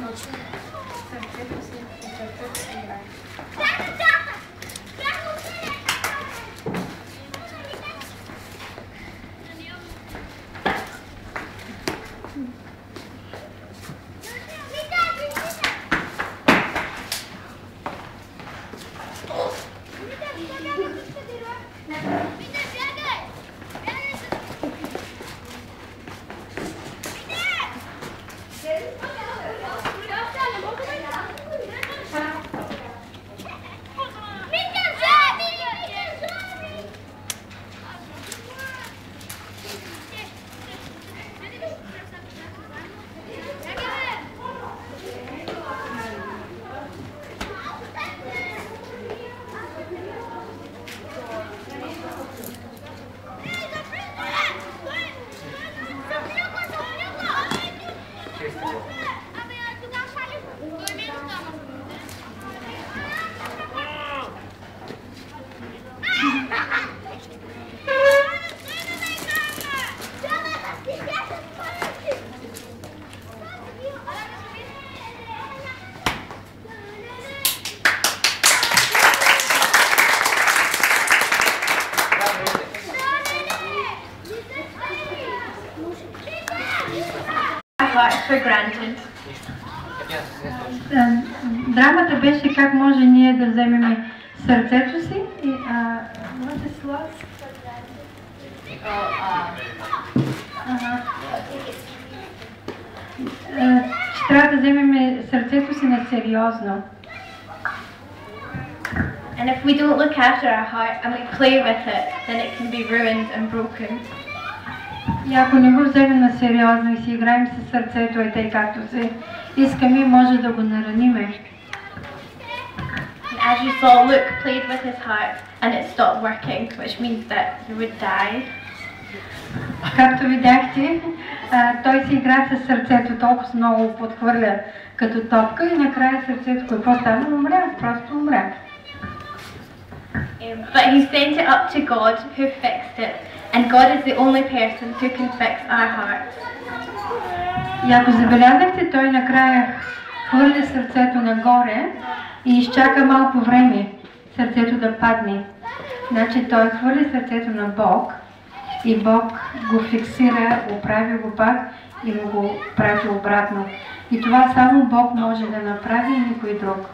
научи сърцето си и сърцето си играе. For granted. Драмата беше как може ние да вземем сърцето си и what is lost? Че трябва да вземем сърцето си на сериозно. And if we don't look after our heart and we play with it, then it can be ruined and broken. И ако не го вземем на сериозно и си играем със сърцето, е тъй както се искаме, може да го нараниме. As you saw, Luke played with his heart and it stopped working, which means that he would die. Както видяхте, той си игра със сърцето, толкова много подхвърля като топка и накрая сърцето какво стана? Умря, просто умря. But he sent it up to God who fixed it. And God is the only person who can fix our hearts. И ако забелязахте, той накрая хвърли сърцето нагоре и изчака малко време сърцето да падне. Значи той хвърли сърцето на Бог и Бог го фиксира, оправи го пак и му го прати обратно. И това само Бог може да направи и никой друг.